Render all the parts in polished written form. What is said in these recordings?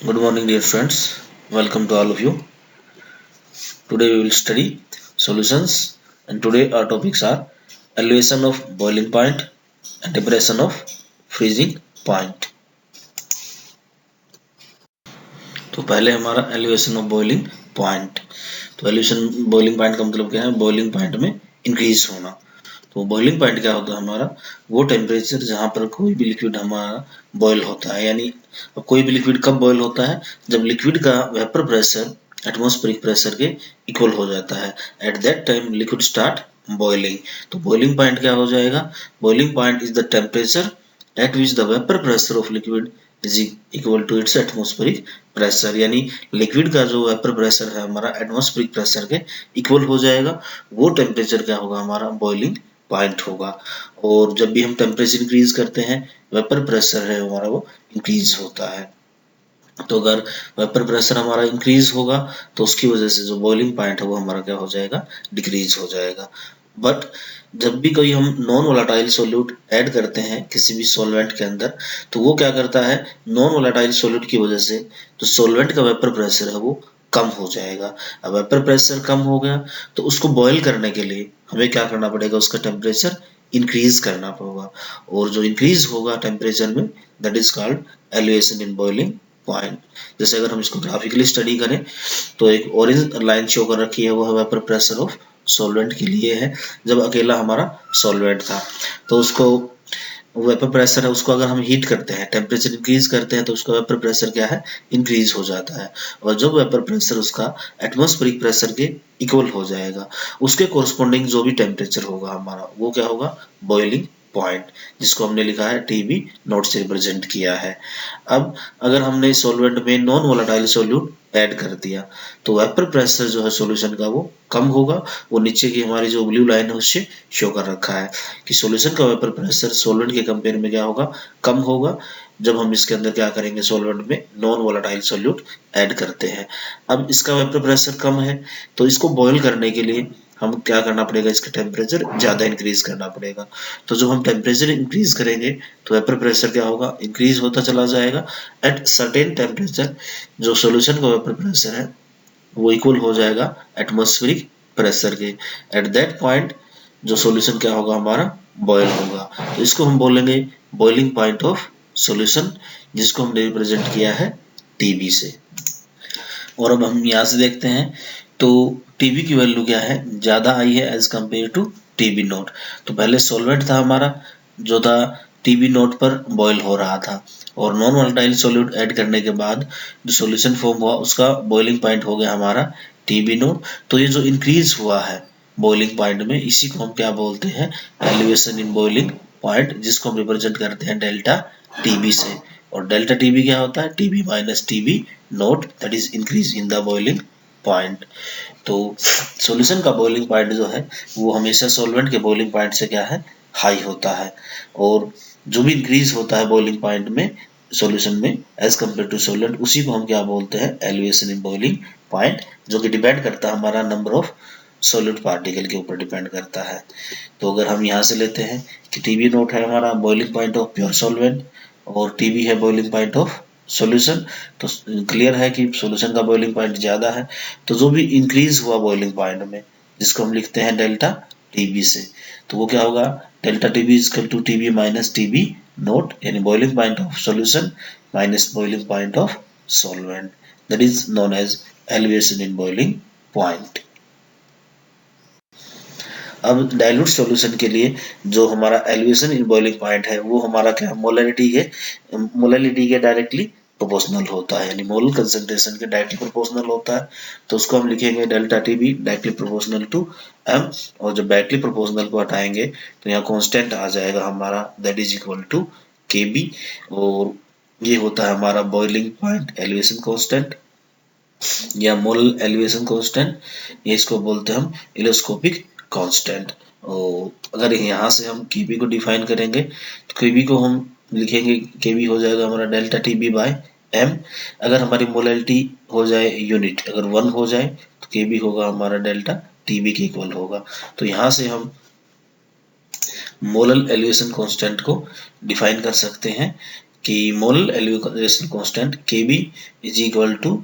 Good morning, dear friends. Welcome to all of you. Today we will study solutions, and today our topics are elevation of boiling point and depression of freezing point. तो पहले हमारा elevation of boiling point. तो elevation boiling point का मतलब क्या है? Boiling point में increase होना। तो बॉइलिंग पॉइंट क्या होता है? हमारा वो टेम्परेचर जहाँ पर कोई भी लिक्विड हमारा बॉयल होता है। यानी अब कोई भी लिक्विड कब बॉयल होता है? जब लिक्विड का वेपर प्रेशर एटमॉस्फेरिक प्रेशर के इक्वल हो जाता है। At that time liquid start boiling. तो बॉइलिंग पॉइंट क्या हो जाएगा? Boiling point is the temperature at which the vapour pressure of liquid is equal to its atmospheric pressure. यानी liquid का जो वेपर प्रेशर है हमारा एटमॉस्फेरिक प्रेशर के इक्वल हो जाएगा। वो टेम्परेचर क्या होगा? हमारा बॉइलिंग पॉइंट होगा। और जब भी हम टेम्परेचर इंक्रीज करते हैं वेपर प्रेशर है हमारा वो इंक्रीज होता है। तो अगर वेपर प्रेशर हमारा इंक्रीज होगा तो उसकी वजह से जो बॉइलिंग पॉइंट है वो हमारा क्या हो जाएगा? डिक्रीज हो जाएगा। बट जब भी कोई हम नॉन वोलेटाइल सोल्यूट ऐड करते हैं किसी भी सॉल्वेंट के अंदर, तो वो क्या करता है? नॉन वोलेटाइल सोल्यूट की वजह से जो सॉल्वेंट का वेपर प्रेशर है वो कम हो जाएगा। अब वेपर प्रेशर कम हो गया तो उसको बॉयल करने के लिए हमें क्या करना पड़ेगा? उसका टेम्परेचर इंक्रीज करना होगा। और जो इंक्रीज होगा टेम्परेचर में that is called elevation in boiling point. जैसे अगर हम इसको ग्राफिकली स्टडी करें तो एक ऑरेंज लाइन शो कर रखी है, वो है वेपर प्रेशर ऑफ सॉल्वेंट के लिए है। जब अकेला हमारा सॉल्वेंट था तो उसको वेपर प्रेशर है उसको अगर हम हीट करते हैं, टेम्परेचर इंक्रीज करते हैं तो उसका वेपर प्रेशर क्या है? इंक्रीज हो जाता है। और जब वेपर प्रेशर उसका एटमॉस्फेरिक प्रेशर के इक्वल हो जाएगा उसके कोरस्पॉन्डिंग जो भी टेम्परेचर होगा हमारा वो क्या होगा? बॉइलिंग पॉइंट, जिसको हमने लिखा है टीबी नोट से रिप्रेजेंट किया है। अब अगर हमने सॉल्वेंट में नॉन वोलेटाइल सोल्यूट ऐड कर दिया तो वेपर प्रेशर जो है सॉल्यूशन का वो कम होगा। वो नीचे की हमारी जो ब्लू लाइन है उससे शो कर रखा है कि सॉल्यूशन का वेपर प्रेशर सॉल्वेंट के कंपेयर में क्या होगा? कम होगा। जब हम इसके अंदर क्या करेंगे? सॉल्वेंट में नॉन वोलेटाइल सोल्यूट ऐड करते हैं। अब इसका वेपर प्रेशर कम है तो इसको बॉयल करने के लिए हम क्या करना पड़ेगा? इसका टेम्परेचर ज्यादा इंक्रीज करना पड़ेगा। तो जब हम टेम्परेचर इंक्रीज करेंगे तो वेपर प्रेशर क्या होगा? इंक्रीज होता चला जाएगा। एट सर्टेन टेम्परेचर जो सॉल्यूशन का वेपर प्रेशर है वो इक्वल हो जाएगा एटमॉस्फेरिक प्रेशर के। एट दैट पॉइंट जो सॉल्यूशन क्या होगा? हमारा बॉयल होगा। तो इसको हम बोलेंगे बॉइलिंग पॉइंट ऑफ सॉल्यूशन, जिसको हमने रिप्रेजेंट किया है टीबी से। और अब हम यहाँ से देखते हैं तो टीबी की वैल्यू क्या है? ज्यादा आई है as compare to TB naught. तो पहले सॉल्वेंट था हमारा जो था टीबी नोट पर बॉयल हो रहा था, और नॉन वोलेटाइल सॉल्यूट ऐड करने के बाद जो सॉल्यूशन फॉर्म हुआ उसका बॉइलिंग पॉइंट हो गया हमारा टीबी नोट। तो ये जो इंक्रीज हुआ है बॉइलिंग पॉइंट में इसी को हम क्या बोलते हैं? एलिवेशन इन बॉइलिंग पॉइंट, जिसको हम रिप्रेजेंट करते हैं डेल्टा टीबी से। और डेल्टा टीबी क्या होता है? TB minus TB note, that is increase in the boiling point. तो सॉल्यूशन का बॉइलिंग पॉइंट जो है वो हमेशा सॉल्वेंट के बॉइलिंग पॉइंट से क्या है? हाई होता है। और जो भी इंक्रीज होता है बॉइलिंग पॉइंट में सॉल्यूशन में एज कंपेयर टू सॉल्वेंट, उसी को हम क्या बोलते हैं? एलिवेशन इन बॉइलिंग पॉइंट, जो कि डिपेंड करता है हमारा नंबर ऑफ सॉल्यूट पार्टिकल के ऊपर डिपेंड करता है। तो अगर हम यहाँ से लेते हैं कि टीबी नोट है हमारा boiling point of pure solvent और टीबी है बॉइलिंग पॉइंट ऑफ सॉल्यूशन, तो क्लियर है कि सॉल्यूशन का बॉइलिंग पॉइंट ज्यादा है। तो जो भी इंक्रीज हुआ बॉइलिंग पॉइंट में जिसको हम लिखते हैं डेल्टा टीबी से, तो वो क्या होगा? Delta TB is equal to TB minus TB nought, यानी boiling point of solution minus boiling point of solvent, that is known as elevation in boiling point. अब डाइल्यूट सॉल्यूशन के लिए जो हमारा एलिवेशन इन बॉइलिंग पॉइंट है वो हमारा क्या? मोलैलिटी के डायरेक्टली प्रोपोर्शनल होता है, यानी मोलर कंसंट्रेशन के डायरेक्टली प्रोपोर्शनल होता है। तो उसको हम लिखेंगे delta TB directly proportional to M. और जब डायरेक्टली प्रोपोर्शनल को हटाएंगे तो यहाँ कांस्टेंट आ जाएगा हमारा, दैट इज इक्वल टू के बी। और ये होता है हमारा बॉइलिंग पॉइंट एलिवेशन कांस्टेंट या मोल एलिवेशन कांस्टेंट, ये इसको बोलते हैं हम इलेस्कोपिक कांस्टेंट। और अगर यहाँ से हम केबी को डिफाइन करेंगे तो केबी को हम लिखेंगे, केबी हो जाएगा हमारा डेल्टा टीबी बाय एम। अगर हमारी मोलैलिटी हो जाए यूनिट, अगर 1 हो जाए तो केबी होगा हमारा डेल्टा टीबी के इक्वल होगा। तो यहाँ से हम मोलल एलिवेशन कांस्टेंट को डिफाइन कर सकते हैं कि molar elevation constant Kb is equal to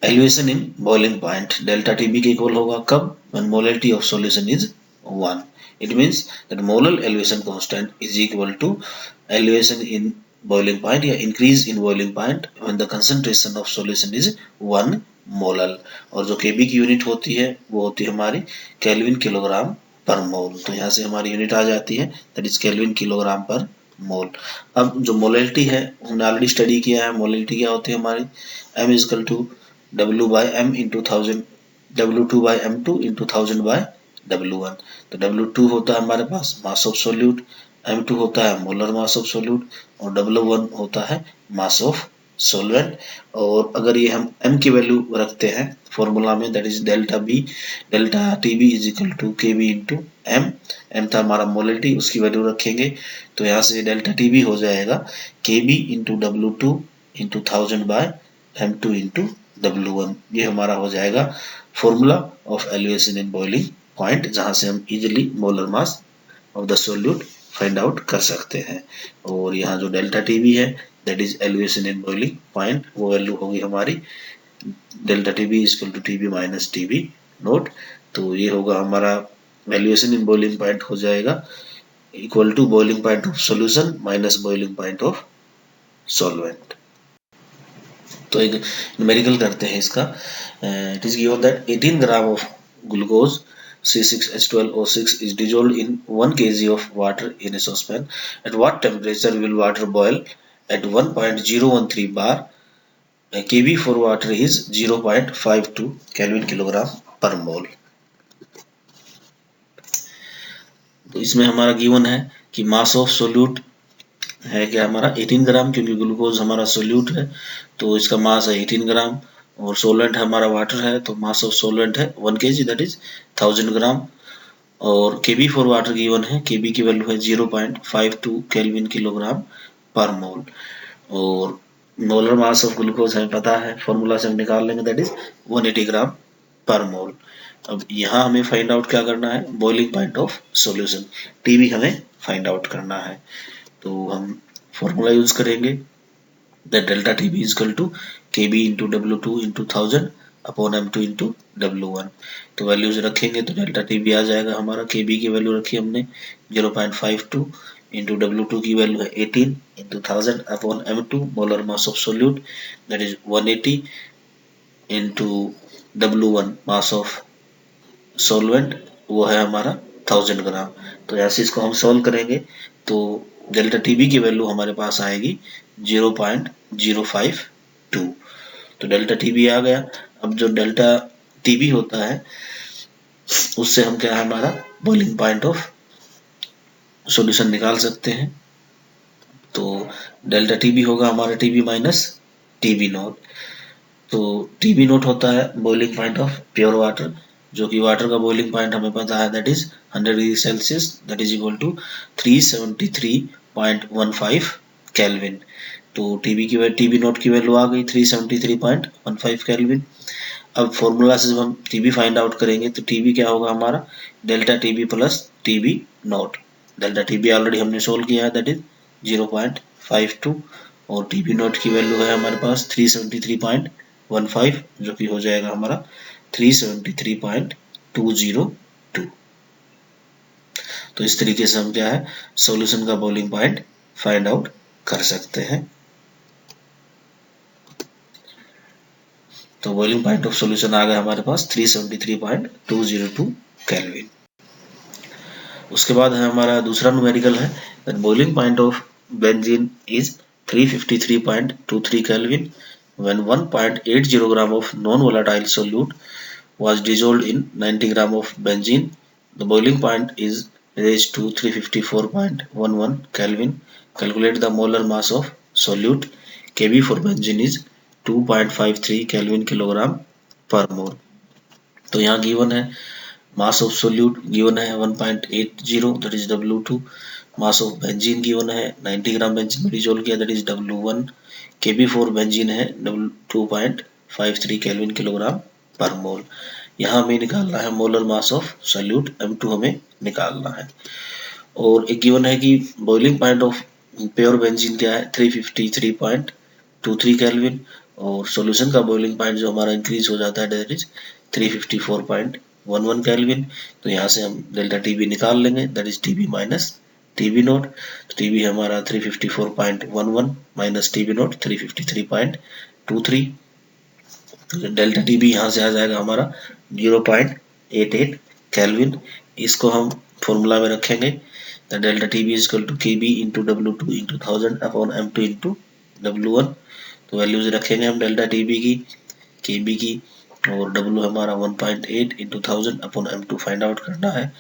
elevation in boiling point delta Tb के इक्वल होगा कब, when molality of solution is 1. It means that molar elevation constant is equal to elevation in boiling point या increase in boiling point when the concentration of solution is 1 molar. और जो Kb की unit होती है वो होती है हमारी केल्विन किलोग्राम पर मोल. तो यहाँ से हमारी यूनिट आ जाती है दैट इज केल्विन किलोग्राम पर मोल. अब जो मोलैलिटी है हमने ऑलरेडी स्टडी किया है. मोलैलिटी क्या होती है हमारी, m is equal to W/m into 1000, W2/m2 into 1000 by W1. तो W2 होता है हमारे पास मास ऑफ सोल्यूट, M2 होता है मोलर मास ऑफ सोल्यूट और W1 होता है मास ऑफ सोलवेंट. और अगर ये हम m की वैल्यू रखते हैं फॉर्मूला में that is delta Tb is equal to Kb into m था हमारा मोलैलिटी, उसकी वैल्यू रखेंगे तो यहाँ से डेल्टा Tb हो जाएगा Kb into W2 into 1000 by M2 into W1. ये हमारा हो जाएगा formula of elevation in boiling point, जहां से हम easily molar mass of the solute find out कर सकते हैं. और यहाँ जो डेल्टा Tb है that is elevation in boiling point, वो वैल्यू होगी हमारी delta Tb equal to Tb minus Tb naught. तो ये होगा हमारा एलिवेशन इन बॉइलिंग पॉइंट हो जाएगा equal to boiling point of solution minus boiling point of solvent. तो एक न्यूमेरिकल करते हैं इसका. It is given that 18 gram of glucose C6H12O6 is dissolved in 1 kg of water in a saucepan. At what temperature will water boil? At 1.013 bar. Kb for water is 0.52 Kelvin kilogram पर mole. तो इसमें हमारा given है कि mass of solute है क्या हमारा 18 ग्राम, क्योंकि ग्लूकोज हमारा सोल्यूट है तो इसका मास है 18 ग्राम. और सोलेंट हमारा वाटर है तो मास ऑफ सोलेंट है 1 kg दैट इज 1000 ग्राम. और Kb फॉर वाटर गिवन है, Kb की वैल्यू है 0.52 केल्विन किलोग्राम पर मोल. और मोलर मास ऑफ ग्लूकोज हमें पता है, फॉर्मूला से हम निकाल लेंगे दैट इज 180 ग्राम पर मोल. अब यहाँ हमें फाइंड आउट क्या करना है, boiling point of solution Tb हमें फाइंड आउट करना है. तो हम फॉर्मूला यूज करेंगे that delta Tb is equal to Kb into W2 into 1000 upon M2 into W1. तो वैल्यूज रखेंगे तो डेल्टा Tb आ जाएगा हमारा. Kb की वैल्यू रखी हमने 0.52 इंटू W2 की वैल्यू है 18 into 1000 upon M2 molar mass of solute that is 180 into W1 mass of solvent वो है हमारा 1000 ग्राम. तो ऐसे इसको हम सॉल्व करेंगे तो डेल्टा Tb की वैल्यू हमारे पास आएगी 0.052. तो डेल्टा Tb आ गया. अब जो डेल्टा Tb होता है उससे हम क्या है हमारा बॉइलिंग पॉइंट ऑफ सॉल्यूशन निकाल सकते हैं. तो डेल्टा Tb होगा हमारा Tb माइनस Tb नोट. तो Tb नोट होता है boiling point of pure water, जो कि वाटर का बॉइलिंग पॉइंट हमें पता है that is 100 degree Celsius that is equal to 373.15 kelvin. तो Tb नोट की वैल्यू आ गई 373.15 केल्विन. अब फॉर्मूला से जब हम Tb फाइंड आउट करेंगे तो Tb क्या होगा हमारा delta Tb plus Tb note. Delta Tb already हमने सोल्व किया है दैट इज 0.52 और Tb नोट की वैल्यू है हमारे पास 373.15 जो कि हो जाएगा हमारा 373.202. तो इस तरीके से हम क्या है सॉल्यूशन का बॉइलिंग पॉइंट फाइंड आउट कर सकते हैं. तो बॉइलिंग पॉइंट ऑफ सॉल्यूशन आ गया हमारे पास 373.202 केल्विन. उसके बाद है हमारा दूसरा न्यूमेरिकल है that boiling point of benzene is 353.23 kelvin when 1.80 gram of non-volatile solute was dissolved in 90 gram of benzene. The boiling point is raised to 354.11 Kelvin. Calculate the molar mass of solute. Kb for benzene is 2.53 Kelvin kilogram per mole. तो यहाँ given है मास of solute given है 1.80 that is W2. Mass of benzene given है 90 gram benzene में dissolve किया that is W1. Kb for benzene है 2.53 kelvin kilogram पर मोल. यहाँ हमें निकालना है molar mass of solute M2 हमें निकालना है. और एक गिवन है कि boiling point of pure benzene क्या है 353.23 केल्विन, और सॉल्यूशन का बॉइलिंग पॉइंट जो हमारा इंक्रीज हो जाता है दैट इज 354.11 केल्विन। तो यहाँ से हम डेल्टा टीबी निकाल लेंगे, that is TB minus TB naught. तो टीबी हमारा 354.11 माइनस टीबी नोट 353.23। तो डेल्टा टीबी यहाँ से आ जाएगा हमारा 0.88 केल्विन। इसको हम फॉर्मूला में रखेंगे, the delta TB is equal to KB into W2 into 1000 upon M2 into W1। तो वैल्यूज रखेंगे हम डेल्टा टीबी की, केबी की, और W हमारा 1.8 into 1000 upon M2 find out करना है।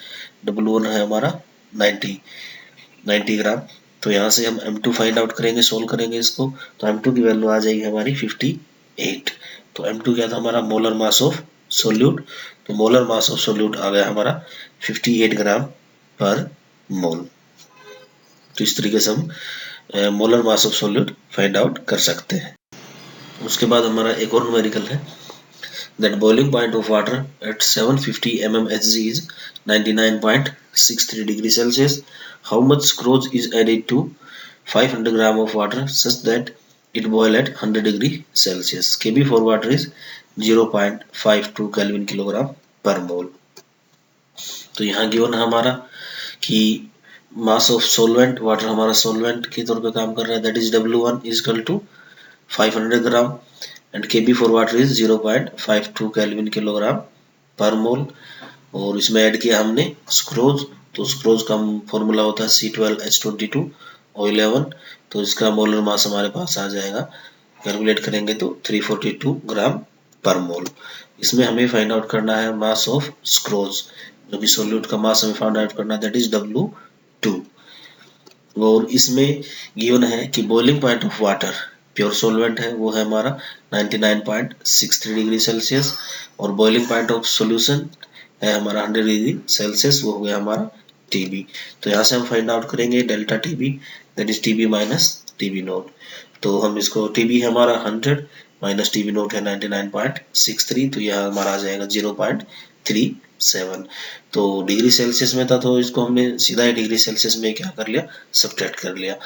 W1 है हमारा 90 ग्राम। तो यहाँ से हम M2 फाइंड आउट करेंगे, सोल्व करेंगे इसको, तो M2 की वैल्यू आ जाएगी हमारी 58। तो M2 क्या था हमारा, मोलर मास ऑफ सोल्यूट। तो मोलर मास ऑफ सोल्यूट आ गया हमारा 58 ग्राम पर मोल। तो इस तरीके से हम molar mass of solute find out कर सकते हैं। उसके बाद हमारा एक और न्यूमेरिकल है, that boiling point of water at 750 mmHg is 99.63 degree Celsius. How much sucrose is added to 500 gram of water such that it boil at 100 degree Celsius. KB for water is 0.52 kelvin kilogram पर mole. तो यहाँ given है हमारा कि mass of solvent, water हमारा solvent के तौर पे काम कर रहा है, that is W1 is equal to 500 gram and Kb for water is 0.52 kelvin kilogram पर मोल। और इसमें ऐड किया हमने सुक्रोज, तो सुक्रोज का फॉर्मूला होता है C12H22O11। तो इसका मोलर मास हमारे पास आ जाएगा, कैलकुलेट करेंगे तो 342 ग्राम पर मोल। इसमें हमें फाइंड आउट करना है मास ऑफ सुक्रोज, जो कि सोल्यूट का मास हमें फाइंड आउट करना है, दैट इज W2। और इसमें गिवन है कि boiling point of water, pure solvent है वो है हमारा 99.63 डिग्री सेल्सियस, और बॉइलिंग पॉइंट ऑफ सॉल्यूशन है हमारा 100 डिग्री सेल्सियस, वो हो गया हमारा टीबी। तो यहाँ से हम फाइंड आउट करेंगे delta TB, that is TB minus TB naught. तो हम इसको, टीबी है हमारा 100 माइनस टीबी नोट है 99.63, तो यह हमारा आ जाएगा 0.37। तो डिग्री सेल्सियस में था तो इसको हमने सीधा ही डिग्री सेल्सियस में क्या कर लिया, सब्ट्रैक्ट कर लिया।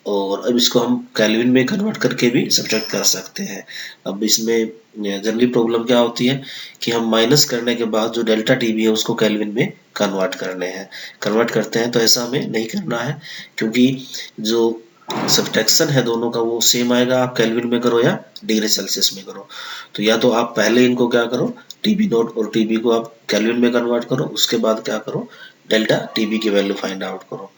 और अब इसको हम केल्विन में कन्वर्ट करके भी सब्ट्रैक्ट कर सकते हैं। अब इसमें जनरली प्रॉब्लम क्या होती है कि हम माइनस करने के बाद जो डेल्टा टीबी है उसको केल्विन में कन्वर्ट करते हैं। तो ऐसा हमें नहीं करना है, क्योंकि जो सब्ट्रैक्शन है दोनों का वो सेम आएगा, आप केल्विन में करो या डिग्री सेल्सियस में करो। तो या तो आप पहले इनको क्या करो, टीबी नोट और टीबी को आप केल्विन में कन्वर्ट करो, उसके बाद क्या करो, डेल्टा टीबी की वैल्यू फाइंड आउट करो,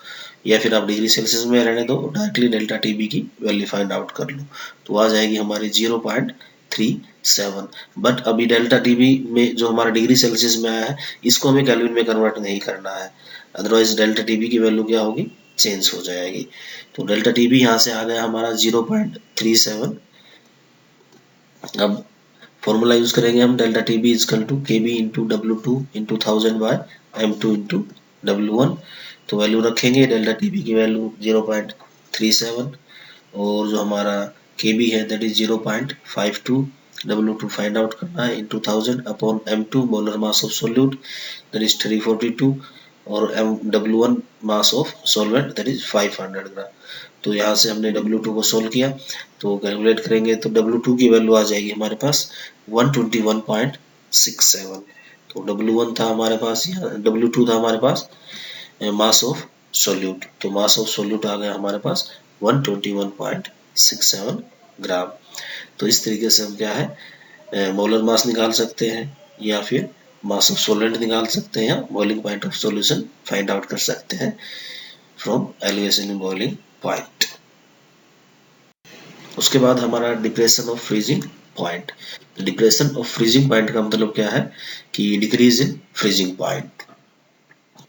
या फिर आप डिग्री सेल्सियस में रहने दो, डायरेक्टली डेल्टा टीबी की वैल्यू फाइंड आउट कर लो। तो आ जाएगी हमारी 0.37। बट अभी डेल्टा टीबी में जो हमारा डिग्री सेल्सियस में आया है इसको हमें केल्विन में कन्वर्ट नहीं करना है, अदरवाइज डेल्टा टीबी की वैल्यू क्या होगी, चेंज हो जाएगी। तो डेल्टा टीबी यहाँ से आ गया हमारा 0.37। अब फॉर्मूला यूज करेंगे हम, delta TB is equal to KB into W2 into 1000 by M2 into W1। तो वैल्यू रखेंगे, डेल्टा टीबी की वैल्यू 0.37, और जो हमारा केबी है that is 0.52, W2 find out करना है into 1000 upon M2 molar mass of solute that is 342, और W1 mass of solvent that is 500 ग्राम। तो यहाँ से हमने W2 को सोल्व किया, तो कैलकुलेट करेंगे तो W2 की वैल्यू आ जाएगी हमारे पास 121.67। तो W1 था हमारे पास, W2 था हमारे पास मास ऑफ सोल्यूट, तो मास ऑफ सोल्यूट आ गया हमारे पास 121.67 ग्राम। तो इस तरीके से हम क्या है मोलर मास निकाल सकते हैं, या फिर मास ऑफ सोलेंट निकाल सकते हैं, या boiling point of solution find out कर सकते हैं from elevation in boiling point. उसके बाद हमारा depression of freezing point. Depression of freezing point का मतलब क्या है कि डिक्रीज इन फ्रीजिंग पॉइंट।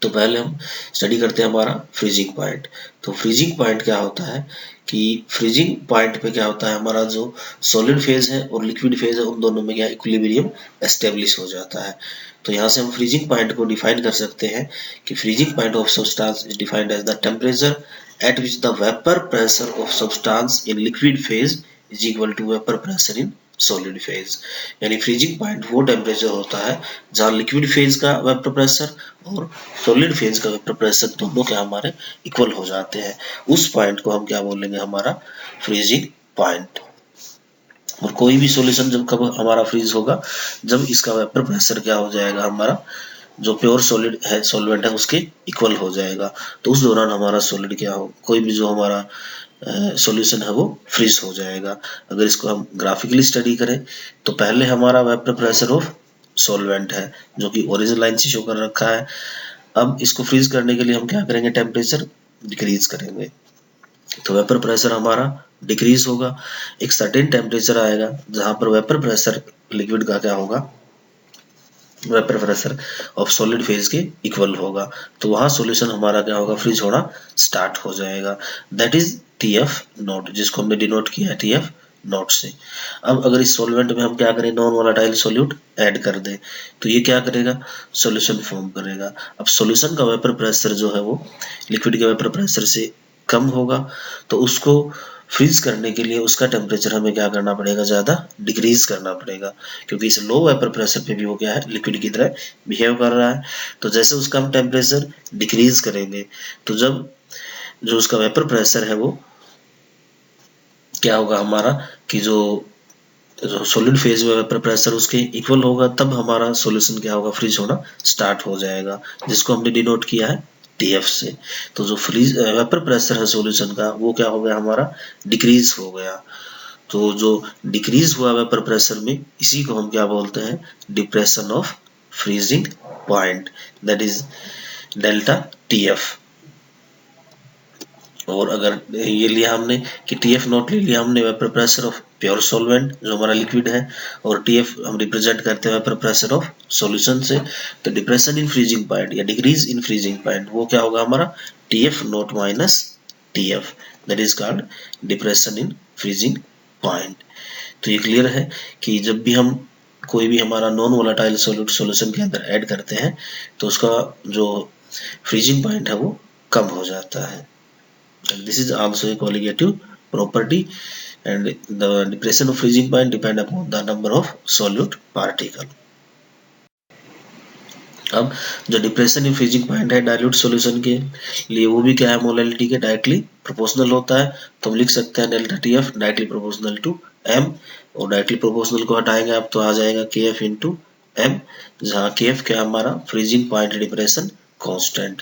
तो पहले हम स्टडी करते हैं हमारा फ्रीजिंग पॉइंट। तो फ्रीजिंग पॉइंट क्या होता है कि फ्रीजिंग पॉइंट पे क्या होता है, हमारा जो सॉलिड फेज है और लिक्विड फेज है उन दोनों में क्या इक्विलिब्रियम एस्टेब्लिश हो जाता है। तो यहाँ से हम फ्रीजिंग पॉइंट को डिफाइन कर सकते हैं कि freezing point of substance is defined as the temperature at which the vapor pressure of substance in liquid phase is equal to vapor pressure in solid phase. यानी फ्रीजिंग पॉइंट वो temperature होता है जहां liquid phase का vapour pressure और solid phase का vapour pressure दोनों क्या हमारे इक्वल हो जाते हैं। उस पॉइंट को हम क्या बोलेंगे, हमारा फ्रीजिंग पॉइंट। और कोई भी सॉल्यूशन जब कब हमारा फ्रीज होगा, जब इसका वेपर प्रेशर क्या हो जाएगा, हमारा जो प्योर सॉलिड है सॉल्वेंट है उसके इक्वल हो जाएगा। तो उस दौरान हमारा सॉलिड क्या हो, कोई भी जो हमारा सॉल्यूशन है वो फ्रीज हो जाएगा। अगर इसको हम ग्राफिकली स्टडी करें तो पहले हमारा वेपर प्रेशर ऑफ सॉल्वेंट है जो कि ओरिजिनल लाइन से शो कर रखा है। अब इसको फ्रीज करने के लिए हम क्या करेंगे, टेम्परेचर डिक्रीज करेंगे। तो वेपर प्रेशर हमारा डिक्रीज होगा, एक सर्टेन टेम्परेचर आएगा जहां पर वेपर प्रेशर लिक्विड का क्या होगा, vapour pressure of solid phase के इक्वल होगा। तो वहां सॉल्यूशन हमारा क्या होगा, फ्रीज होना स्टार्ट हो जाएगा। दैट इज टीएफ नॉट, जिसको हमने डिनोट किया है टीएफ नॉट से। अब अगर इस सॉल्वेंट में हम क्या करें, नॉन वोलेटाइल सॉल्यूट ऐड कर दें तो ये क्या करेगा, सॉल्यूशन फॉर्म करेगा। अब सॉल्यूशन का वेपर प्रेशर जो है वो लिक्विड के वेपर प्रेशर से कम होगा, तो उसको फ्रीज करने के लिए उसका टेम्परेचर हमें क्या करना पड़ेगा, ज़्यादा डिक्रीज करना पड़ेगा, क्योंकि इस लो वेपर प्रेशर पे भी वो क्या है, लिक्विड की तरह बिहेव कर रहा है। तो जैसे उसका हम टेम्परेचर डिक्रीज करेंगे तो जब जो उसका वेपर प्रेशर है वो क्या होगा हमारा, कि जो सॉलिड फेज में वेपर प्रेशर उसके इक्वल होगा, तब हमारा सॉल्यूशन क्या होगा, फ्रीज होना स्टार्ट हो जाएगा, जिसको हमने डिनोट किया है टीएफ से। तो जो फ्रीज वेपर प्रेशर है सॉल्यूशन का वो क्या हो गया, हमारा डिक्रीज हो गया। तो जो डिक्रीज हुआ वेपर प्रेशर में, इसी को हम क्या बोलते हैं, depression of freezing point, that is delta TF. और अगर ये लिया हमने कि टीएफ नॉट ले लिया हमने vapour pressure of pure solvent जो हमारा लिक्विड है, और टीएफ हम रिप्रेजेंट करते हैं वेपर प्रेशर ऑफ सॉल्यूशन से, तो डिप्रेशन इन फ्रीजिंग पॉइंट या डिक्रीज इन फ्रीजिंग पॉइंट वो क्या होगा, हमारा TF not minus TF, that is called depression in freezing point. तो ये क्लियर है कि जब भी हम कोई भी हमारा नॉन वोलेटाइल सॉल्यूट सॉल्यूशन के अंदर ऐड करते हैं तो उसका जो फ्रीजिंग पॉइंट है वो कम हो जाता है। And this is also a colligative property, and the depression of freezing point depend upon the number of solute particle. अब जो डिप्रेशन इन फ्रीजिंग पॉइंट है डाइल्यूट सॉल्यूशन के लिए वो भी क्या है, मोलैलिटी के डायरेक्टली प्रोपोर्शनल होता है। तो हम लिख सकते हैं delta T F directly proportional to M, और डायरेक्टली प्रोपोर्शनल को हटाएंगे आप तो आ जाएगा के एफ इंटू एम, जहाँ के एफ क्या हमारा फ्रीजिंग पॉइंट डिप्रेशन कॉन्स्टेंट,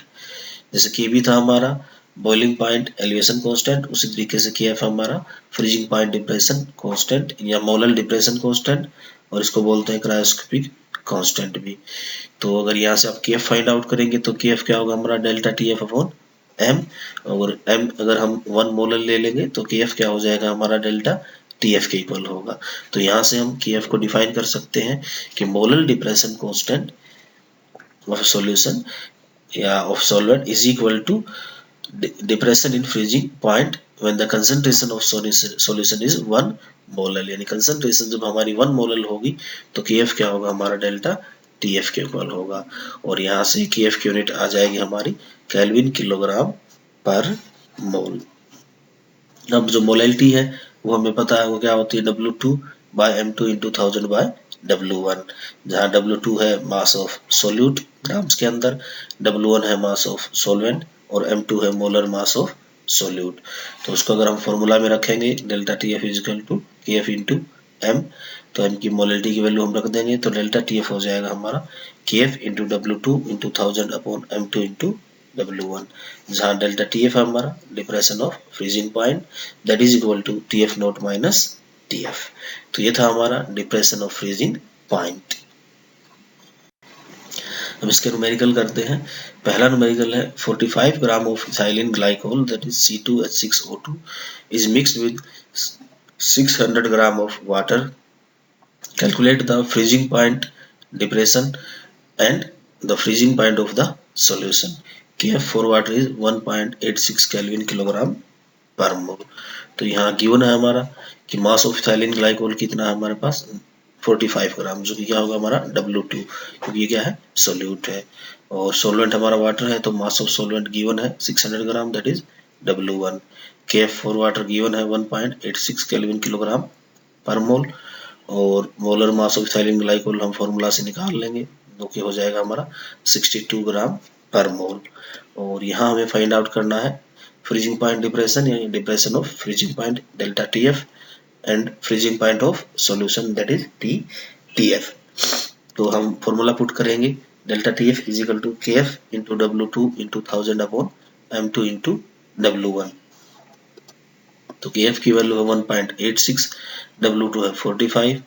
जैसे के भी था हमारा बॉइलिंग पॉइंट एलिवेशन कांस्टेंट, उसी तरीके से केएफ हमारा फ्रीजिंग पॉइंट डिप्रेशन कांस्टेंट या मोलर डिप्रेशन कांस्टेंट, और इसको बोलते हैं क्रायोस्कोपिक कांस्टेंट भी। तो अगर यहाँ से आप केएफ फाइंड आउट करेंगे तो केएफ क्या होगा, हमारा डेल्टा टीएफ अपॉन एम, और एम अगर हम 1 मोलर ले लेंगे तो केएफ क्या हो जाएगा, हमारा डेल्टा टीएफ के इक्वल होगा। तो यहाँ से हम केएफ को डिफाइन कर सकते हैं कि molar depression constant of solution या of solvent is equal to depression in freezing point when the concentration of solution is 1 molar, यानी कंसंट्रेशन जब हमारी 1 मोलर होगी तो केएफ क्या होगा, हमारा डेल्टा टीएफ के इक्वल होगा। और यहाँ से केएफ की यूनिट आ जाएगी हमारी केल्विन किलोग्राम पर मोल। अब जो मोलैलिटी है वो हमें पता है वो क्या होती है, W2 bye M2 into 1000 bye W1, जहाँ W2 है मास ऑफ सोल्यूट ग्राम्स के अंदर, W1 है मास ऑफ सॉल्वेंट, और M2 है मोलर मास ऑफ सोल्यूट। तो उसको अगर हम फॉर्मूला में रखेंगे delta T F is equal to K F into M, तो एम की मोलैलिटी की वैल्यू हम रख देंगे तो डेल्टा टी एफ हो जाएगा हमारा K F into W2 into 1000 upon M2 into W1, जहाँ डेल्टा टी एफ है हमारा depression of freezing point, that is equal to T F naught minus T F. तो ये था हमारा डिप्रेशन ऑफ फ्रीजिंग पॉइंट। अब इसके न्यूमेरिकल करते हैं। पहला न्यूमेरिकल है 45 gram of ethylene glycol that is C2H6O2 is mixed with 600 gram of water. Calculate the freezing point depression and the freezing point of the solution. KF for water is 1.86 kelvin kilogram पर mole. तो यहाँ given है हमारा कि mass of ethylene glycol कितना है हमारे पास 45 ग्राम, जो कि क्या होगा हमारा W2, क्योंकि ये क्या है सोल्यूट है, और सोलवेंट हमारा वाटर है तो मास ऑफ सोलवेंट गिवन है 600 ग्राम that is W1। KF for water given है 1.86 केल्विन किलोग्राम पर मोल, और molar mass of ethylene glycol हम फॉर्मूला से निकाल लेंगे, जो कि हो जाएगा हमारा 62 ग्राम पर मोल। और यहाँ हमें फाइंड आउट करना है फ्रीजिंग पॉइंट डिप्रेशन, यानी depression of freezing point delta TF and freezing point of solution that is TF। तो हम फॉर्मूला पुट करेंगे delta TF is equal to KF into W2 into 1000 upon M2 into W1। तो KF की value है 1.86, W2 है 45,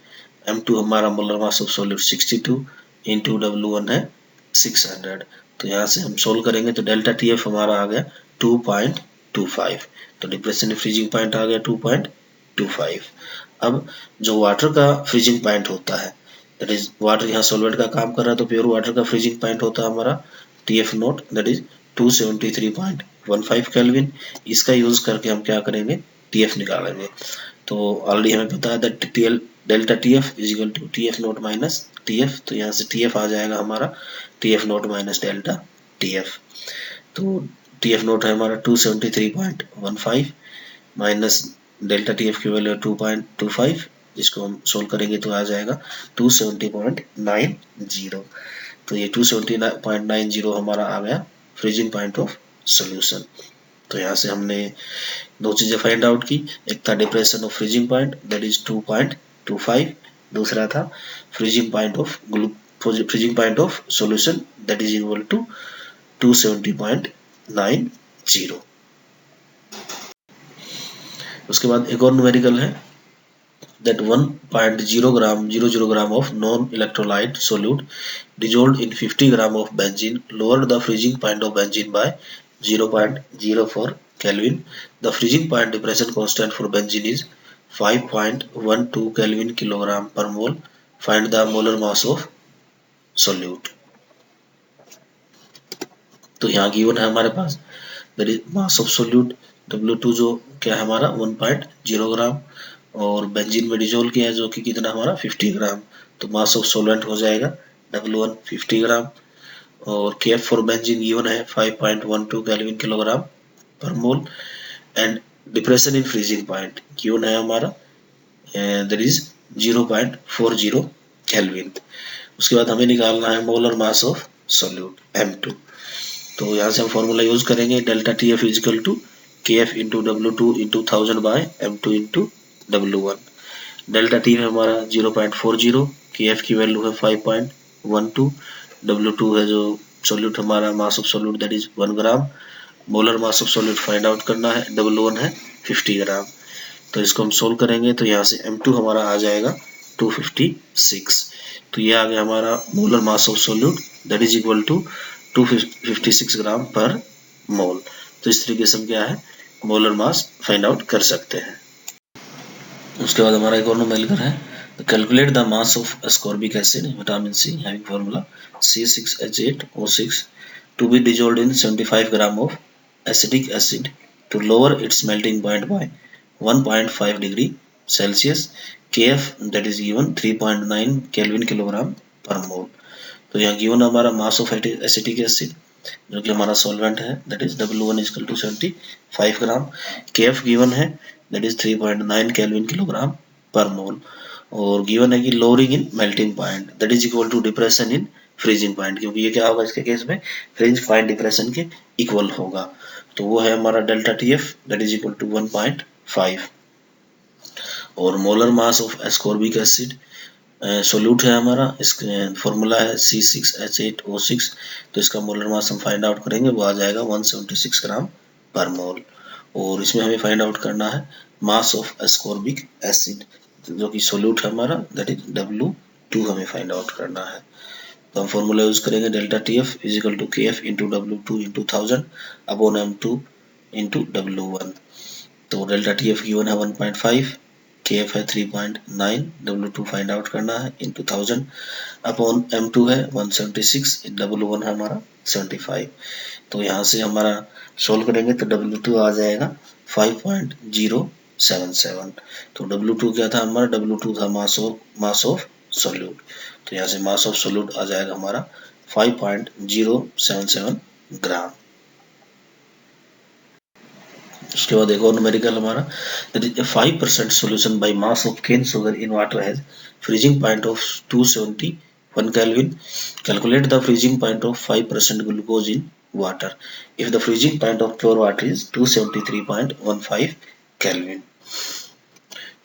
M2 हमारा molar mass of solute 62 into W1 है 600। तो यहाँ से हम सोल्व करेंगे तो डेल्टा TF हमारा आ गया 2.25। तो डिप्रेशन फ्रीजिंग पॉइंट आ गया 2.25। अब जो वाटर का फ्रीजिंग पॉइंट होता है, दैट इज वाटर यहाँ सॉल्वेंट का काम कर रहा है, तो प्योर वाटर का फ्रीजिंग पॉइंट होता है हमारा TF note that is 273.15 kelvin. इसका यूज करके हम क्या करेंगे, TF निकालेंगे। तो ऑलरेडी हमें पता है that delta TF is equal to TF naught minus TF। तो यहाँ से TF आ जाएगा हमारा TF naught minus delta TF। तो TF नोट है हमारा 273.15 माइनस डेल्टा TF की वैल्यू 2.25, जिसको हम सोल्व करेंगे तो आ जाएगा 270.90। तो ये 270.90 हमारा आ गया फ्रीजिंग पॉइंट ऑफ सॉल्यूशन। तो यहाँ से हमने दो चीजें फाइंड आउट की, एक था depression of freezing point that is 2.25, दूसरा था freezing point of solution that is equal to 270.90। उसके बाद एक और न्यूमेरिकल है that 1.0 gram of non-electrolyte solute dissolved in 50 gram of benzene lowered the freezing point of benzene by 0.04 Kelvin. The freezing point depression constant for benzene is 5.12 Kelvin kilogram per mole. Find the molar mass of solute. तो यहाँ given है हमारे पास मास of solute W2 जो क्या है हमारा 1.0 ग्राम, और benzene में डिजोल्व किया है जो कि कितना हमारा 50 ग्राम। तो मास ऑफ सोलेंट हो जाएगा W1 50 ग्राम, और KF फॉर बेंजीन गिवन है 5.12 केल्विन किलोग्राम पर mole, and depression in freezing point given है हमारा दैट इज 0.40 केल्विन। उसके बाद हमें निकालना है molar mass of solute M2। तो यहाँ से हम फॉर्मूला यूज करेंगे delta TF is equal to KF into W2 into 1000 by M2 into W1। Delta T है हमारा 0.40, KF की वैल्यू है 5.12, W2 है जो सोल्यूट हमारा मास of solute that is 1 gram, molar mass of solute find out करना है, W1 है 50 ग्राम। तो इसको हम सोल्व करेंगे तो यहाँ से M2 हमारा आ जाएगा 256। तो ये आ गया हमारा molar mass of solute that is equal to 256 gram per mole. तो इस तरीके से हम क्या है मोलर मास फाइंड आउट कर सकते हैं। उसके बाद हमारा एक और न्यूमेरिकल है, calculate the mass of ascorbic acid vitamin C having formula C6H8O6 to be dissolved in 75 gram of acetic acid to lower its melting point by 1.5 degree Celsius. KF that is given 3.9 kelvin kilogram पर mole. तो यहाँ given हमारा mass of acetic acid जो कि हमारा solvent है that is W1 is equal to 75 gram, KF given है that is 3.9 kelvin kilogram पर मोल, और गिवन है कि lowering in melting point that is equal to depression in freezing point, क्योंकि ये क्या होगा इसके केस में फ्रीजिंग पॉइंट डिप्रेशन के इक्वल होगा। तो वो है हमारा delta TF that is equal to 1.5, और molar mass of ascorbic acid solute है हमारा, इसका फॉर्मूला है C6H8O6। तो इसका मोलर मास हम फाइंड आउट करेंगे, वो आ जाएगा 176 ग्राम पर मोल। और इसमें हमें फाइंड आउट करना है मास ऑफ एस्कॉर्बिक एसिड जो कि सोल्यूट है हमारा दैट इज W2 हमें फाइंड आउट करना है। तो हम फॉर्मूला यूज करेंगे delta TF is equal to KF into W2 into 1000 upon M2 into W1। तो डेल्टा TF गिवन है 1.5, KF है 3.9, W2 फाइंड आउट करना है इंटू 1000 अपॉन M2 है 176, W1 है हमारा 75। तो यहाँ से हमारा सोल्व करेंगे तो W2 आ जाएगा 5.077। तो W2 क्या था हमारा, W2 था मास ऑफ सोल्यूट। तो यहाँ से मास ऑफ सोल्यूट आ जाएगा हमारा 5.077 ग्राम। उसके बाद एक और न्यूमेरिकल हमारा, that is 5% solution by mass of cane sugar in water has freezing point of 271 Kelvin. Calculate the freezing point of 5% glucose in water if the freezing point of pure water is 273.15 Kelvin.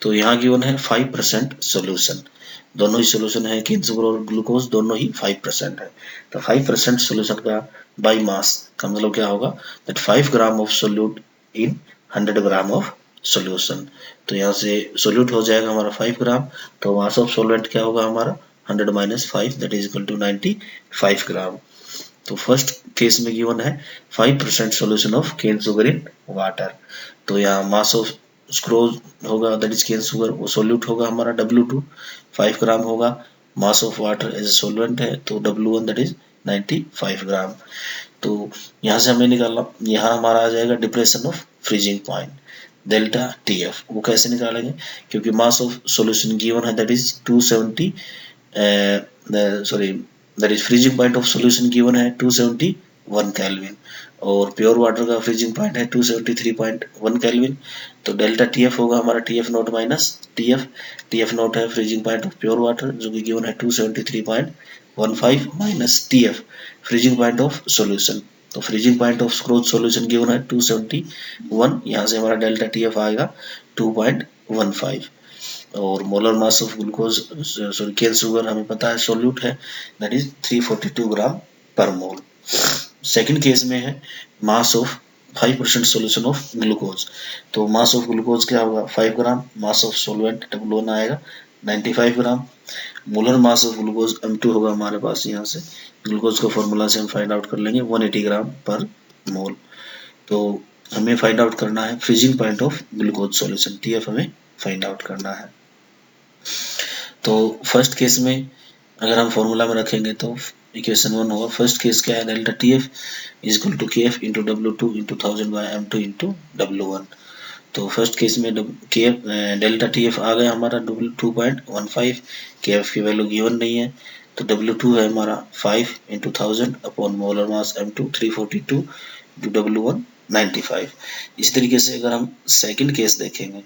तो यहाँ given है 5% solution, दोनों ही solution है, cane sugar और glucose दोनों ही 5% है। तो 5% solution का बाई मास का मतलब क्या होगा, that 5 gram of solute in 100 gram of solution. तो यहाँ से सोल्यूट हो जाएगा हमारा 5 ग्राम, तो मास ऑफ सोलवेंट क्या होगा हमारा 100 minus 5 that is equal to 95 gram. तो फर्स्ट केस में गिवन है 5% solution of cane sugar in water. तो यहाँ मास ऑफ स्क्रोज होगा दैट इज केन शुगर, वो सोल्यूट होगा हमारा W2 5 ग्राम होगा, mass of water as a solvent है तो W1 दैट इज 95 ग्राम। तो यहाँ से हमें निकालना, यहाँ हमारा आ जाएगा depression of freezing point delta TF। वो कैसे निकालेंगे, क्योंकि मास ऑफ सोल्यूशन गिवन है that is 270 sorry that is freezing point of solution given है 271 केल्विन और प्योर वाटर का फ्रीजिंग पॉइंट है 273.1 केल्विन। तो डेल्टा TF होगा हमारा TF naught minus TF naught है freezing point of pure water जो कि गिवन है 273.15 minus TF freezing point of solution. तो freezing point of sucrose solution given है 271, यहाँ से हमारा डेल्टा TF आएगा 2.15 और molar mass of glucose sorry cane sugar हमें पता है सोल्यूट है that is 342 gram per mole. Second case में है mass of 5% solution of glucose. तो मास ऑफ ग्लूकोज क्या होगा 5 ग्राम, मास ऑफ सोलवेंट W1 आएगा 95 ग्राम, molar mass of glucose M2 होगा हमारे पास, यहाँ से ग्लूकोज का फॉर्मूला से हम फाइंड आउट कर लेंगे 180 ग्राम पर मोल। तो हमें फाइंड आउट करना है freezing point of glucose solution TF हमें फाइंड आउट करना है। तो फर्स्ट केस में अगर हम फॉर्मूला में रखेंगे तो इक्वेशन 1 होगा, फर्स्ट केस क्या है delta TF is equal to KF into W2 into 1000 by M2 into W1। तो फर्स्ट केस में KF डेल्टा TF आ गया हमारा 2.15, KF की वैल्यू गिवन नहीं है, तो W2 है हमारा 5 into 1000 upon molar mass M2 342 into W1 95। इस तरीके से अगर हम सेकंड केस देखेंगे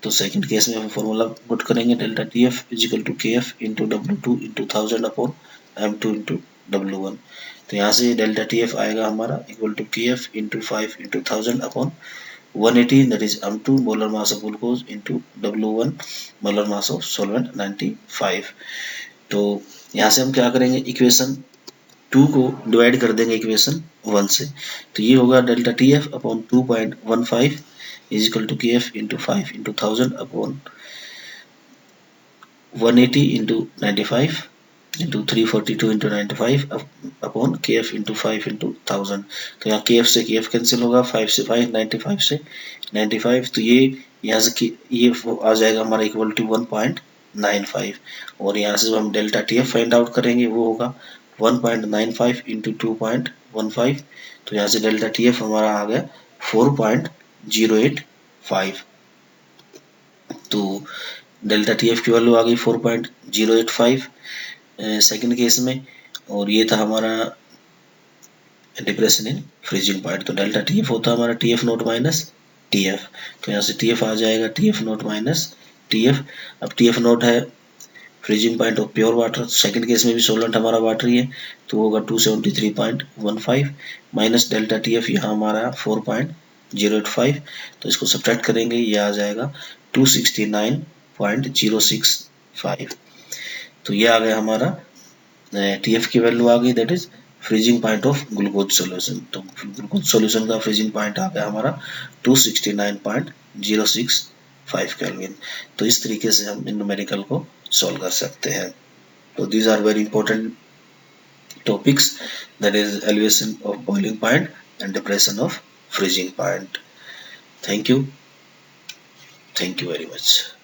तो सेकंड केस में हम फॉर्मूला पुट करेंगे delta TF is equal to KF into W2 into 1000 upon M2 into W1। तो यहाँ से डेल्टा TF आएगा हमारा equal to KF into 5 into 1000 upon 180 that is M2 molar mass of glucose into W1 molar mass of solvent 95। तो यहाँ से हम क्या करेंगे, इक्वेशन 2 को डिवाइड कर देंगे इक्वेशन 1 से, तो ये होगा delta TF upon 2.15 is equal to KF into 5 into 1000 upon 180 into 95 into 342 into 95 upon KF into 5 into 1000। तो यहाँ KF से KF कैंसिल होगा, 5 से 5 95 से 95, तो ये यहाँ से ये आ जाएगा हमारा इक्वल टू 1.95 और यहाँ से जो हम डेल्टा TF फाइंड आउट करेंगे वो होगा 1.95 इंटू 2.15। तो यहाँ से डेल्टा TF हमारा आ गया 4.085। तो डेल्टा TF की वैल्यू आ गई 4.085 सेकंड केस में, और ये था हमारा डिप्रेशन इन फ्रीजिंग पॉइंट। तो डेल्टा TF होता है हमारा TF नोट माइनस TF, तो यहाँ से TF आ जाएगा TF नोट माइनस TF। अब TF नोट है freezing point of pure water, second case में भी सोलेंट हमारा वाटर ही है तो होगा 273.15 माइनस डेल्टा TF यहाँ हमारा 4.085, तो इसको सब्ट्रैक्ट करेंगे ये आ जाएगा 269.065। तो ये आ गया हमारा TF की वैल्यू आ गई that is freezing point of glucose solution. तो ग्लूकोज सॉल्यूशन का फ्रीजिंग पॉइंट आ गया हमारा 269.065 केल्विन। तो इस तरीके से हम इन न्यूमेरिकल को सॉल्व कर सकते हैं। तो these are very important topics that is elevation of boiling point and depression of freezing point. Thank you very much.